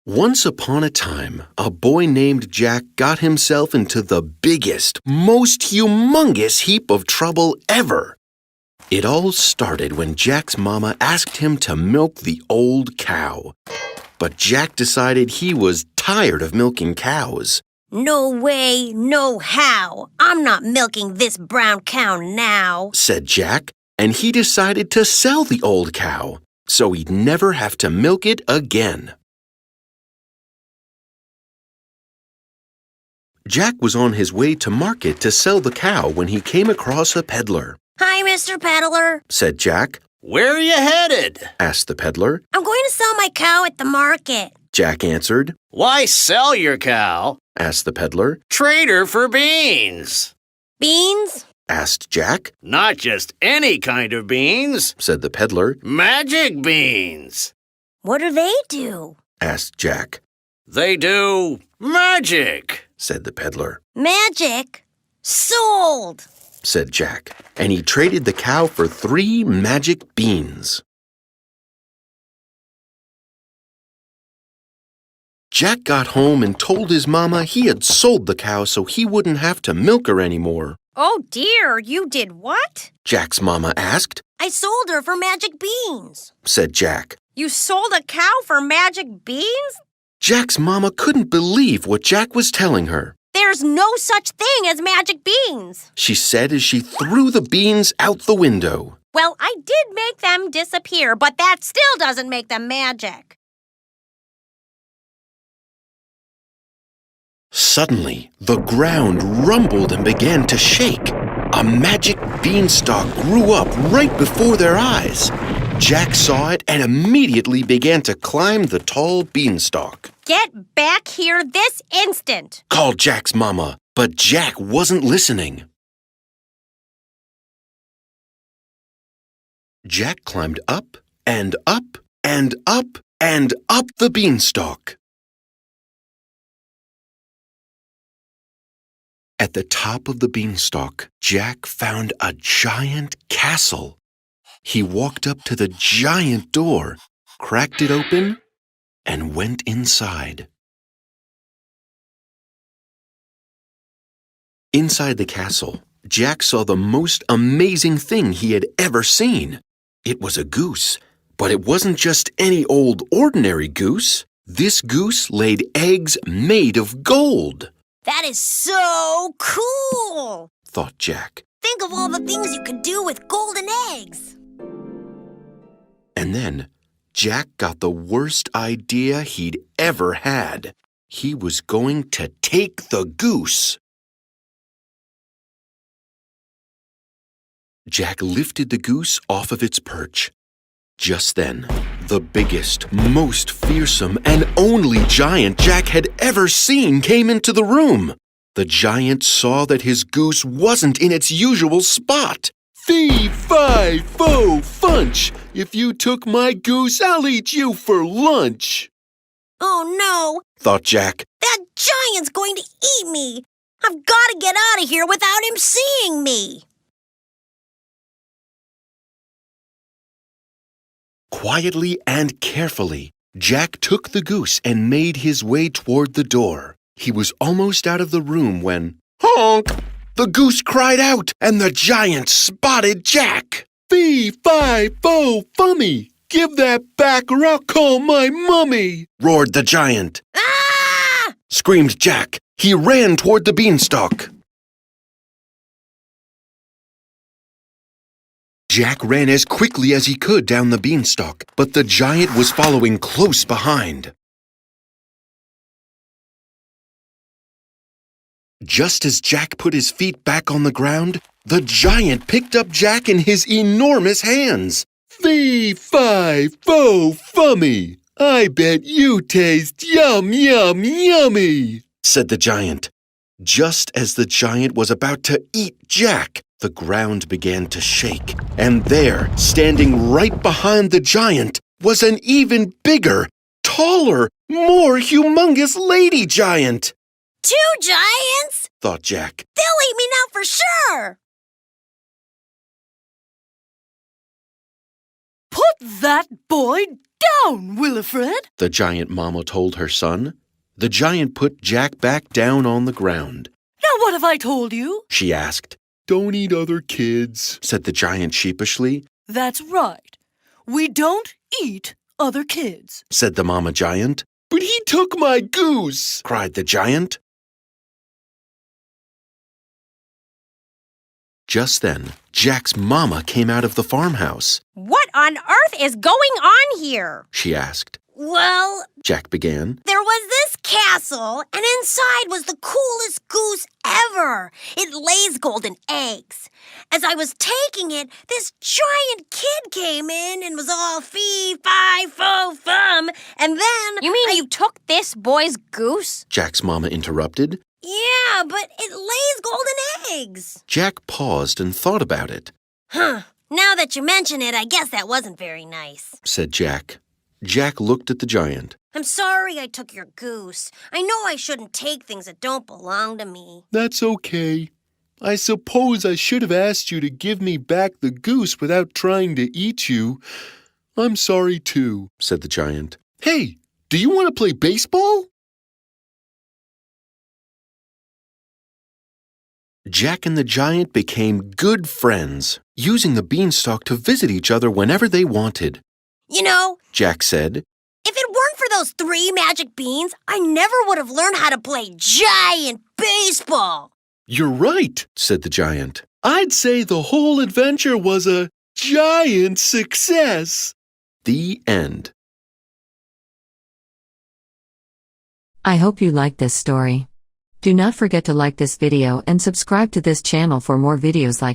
Once upon a time, a boy named Jack got himself into the biggest, most humongous heap of trouble ever. It all started when Jack's mama asked him to milk the old cow. But Jack decided he was tired of milking cows. No way, no how. I'm not milking this brown cow now, said Jack, and he decided to sell the old cow, so he'd never have to milk it again. Jack was on his way to market to sell the cow when he came across a peddler. Hi, Mr. Peddler, said Jack. Where are you headed? asked the peddler. I'm going to sell my cow at the market, Jack answered. Why sell your cow? asked the peddler. Trade her for beans. Beans? asked Jack. Not just any kind of beans, said the peddler. Magic beans. What do they do? asked Jack. They do magic, said the peddler. Magic? Sold, said Jack, and he traded the cow for 3 magic beans. Jack got home and told his mama he had sold the cow so he wouldn't have to milk her anymore. Oh dear, you did what? Jack's mama asked. I sold her for magic beans, said Jack. You sold a cow for magic beans? Jack's mama couldn't believe what Jack was telling her. There's no such thing as magic beans, she said as she threw the beans out the window. Well, I did make them disappear, but that still doesn't make them magic. Suddenly, the ground rumbled and began to shake. A magic beanstalk grew up right before their eyes. Jack saw it and immediately began to climb the tall beanstalk. Get back here this instant, called Jack's mama, but Jack wasn't listening. Jack climbed up and up and up and up the beanstalk. At the top of the beanstalk, Jack found a giant castle. He walked up to the giant door, cracked it open, and went inside. Inside the castle, Jack saw the most amazing thing he had ever seen. It was a goose, but it wasn't just any old ordinary goose. This goose laid eggs made of gold. That is so cool, thought Jack. Think of all the things you could do with golden eggs. And then Jack got the worst idea he'd ever had. He was going to take the goose. Jack lifted the goose off of its perch. Just then, the biggest, most fearsome, and only giant Jack had ever seen came into the room. The giant saw that his goose wasn't in its usual spot. Fee, fi, fo, funch! If you took my goose, I'll eat you for lunch. Oh no, thought Jack. That giant's going to eat me. I've got to get out of here without him seeing me. Quietly and carefully, Jack took the goose and made his way toward the door. He was almost out of the room when, honk! The goose cried out, and the giant spotted Jack. Fee, fi, fo, fummy! Give that back or I'll call my mummy! Roared the giant. Ah! Screamed Jack. He ran toward the beanstalk. Jack ran as quickly as he could down the beanstalk, but the giant was following close behind. Just as Jack put his feet back on the ground, the giant picked up Jack in his enormous hands. Fee, fi, fo, fummy! I bet you taste yum, yum, yummy, said the giant. Just as the giant was about to eat Jack, the ground began to shake, and there, standing right behind the giant, was an even bigger, taller, more humongous lady giant. 2 giants? Thought Jack. They'll eat me now for sure. Put that boy down, Wilfred, the giant mama told her son. The giant put Jack back down on the ground. Now what have I told you? She asked. Don't eat other kids, said the giant sheepishly. That's right. We don't eat other kids, said the mama giant. But he took my goose, cried the giant. Just then, Jack's mama came out of the farmhouse. What on earth is going on here? She asked. Well, Jack began. there was this castle, and inside was the coolest goose ever. It lays golden eggs. As I was taking it, this giant kid came in and was all fee-fi-fo-fum. And then... You mean you took this boy's goose? Jack's mama interrupted. Yeah, but it lays golden eggs. Jack paused and thought about it. Huh. Now that you mention it, I guess that wasn't very nice, said Jack. Jack looked at the giant. I'm sorry I took your goose. I know I shouldn't take things that don't belong to me. That's okay. I suppose I should have asked you to give me back the goose without trying to eat you. I'm sorry too, said the giant. Hey, do you want to play baseball? Jack and the giant became good friends, using the beanstalk to visit each other whenever they wanted. You know, Jack said, if it weren't for those 3 magic beans, I never would have learned how to play giant baseball. You're right, said the giant. I'd say the whole adventure was a giant success. The end. I hope you liked this story. Do not forget to like this video and subscribe to this channel for more videos like this.